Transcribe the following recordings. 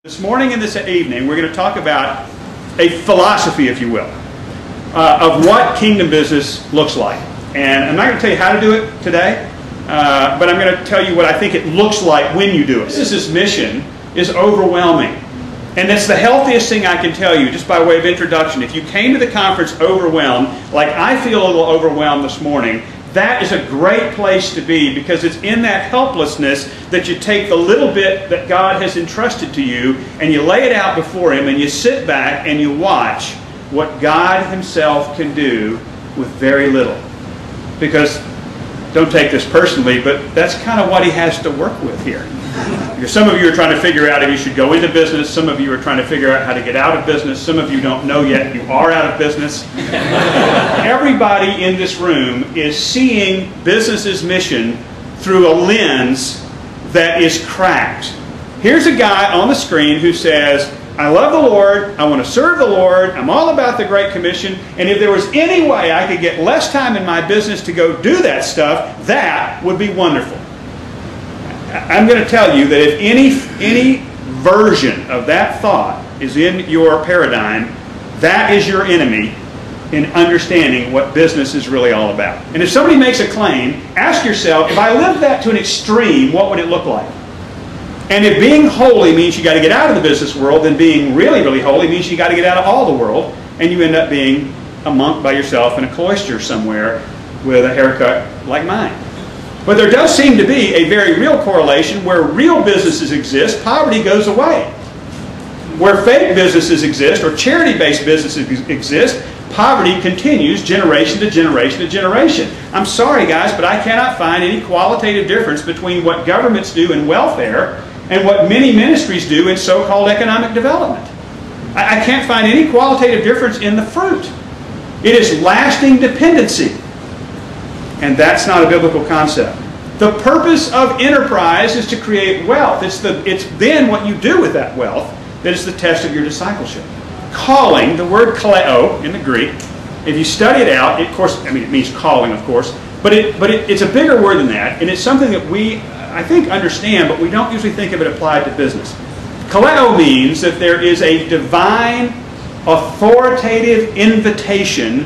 This morning and this evening, we're going to talk about a philosophy, if you will, of what kingdom business looks like. And I'm not going to tell you how to do it today, but I'm going to tell you what I think it looks like when you do it. Business's mission is overwhelming. And that's the healthiest thing I can tell you, just by way of introduction. If you came to the conference overwhelmed, like I feel a little overwhelmed this morning, that is a great place to be, because it's in that helplessness that you take the little bit that God has entrusted to you and you lay it out before Him and you sit back and you watch what God Himself can do with very little. Because, don't take this personally, but that's kind of what He has to work with here. Some of you are trying to figure out if you should go into business. Some of you are trying to figure out how to get out of business. Some of you don't know yet you are out of business. Everybody in this room is seeing business's mission through a lens that is cracked. Here's a guy on the screen who says, I love the Lord, I want to serve the Lord, I'm all about the Great Commission, and if there was any way I could get less time in my business to go do that stuff, that would be wonderful. I'm going to tell you that if any version of that thought is in your paradigm, that is your enemy in understanding what business is really all about. And if somebody makes a claim, ask yourself, if I lived that to an extreme, what would it look like? And if being holy means you got to get out of the business world, then being really, really holy means you got to get out of all the world, and you end up being a monk by yourself in a cloister somewhere with a haircut like mine. But there does seem to be a very real correlation. Where real businesses exist, poverty goes away. Where fake businesses exist, or charity-based businesses exist, poverty continues generation to generation to generation. I'm sorry, guys, but I cannot find any qualitative difference between what governments do in welfare and what many ministries do in so-called economic development. I can't find any qualitative difference in the fruit. It is lasting dependency. And that's not a biblical concept. The purpose of enterprise is to create wealth. It's then what you do with that wealth that is the test of your discipleship. Calling, the word kaleo in the Greek, if you study it out, of course, I mean, it means calling, of course, but it's a bigger word than that, and it's something that we, I think, understand, but we don't usually think of it applied to business. Kaleo means that there is a divine, authoritative invitation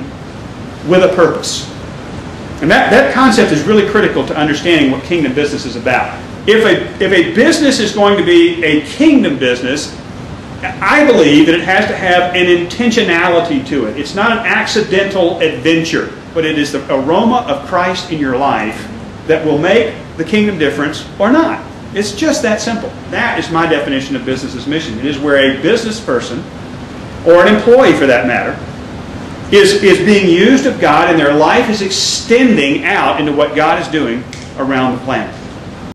with a purpose. And that concept is really critical to understanding what kingdom business is about. If a business is going to be a kingdom business, I believe that it has to have an intentionality to it. It's not an accidental adventure, but it is the aroma of Christ in your life that will make the kingdom difference or not. It's just that simple. That is my definition of business's mission. It is where a business person, or an employee for that matter, is being used of God, and their life is extending out into what God is doing around the planet.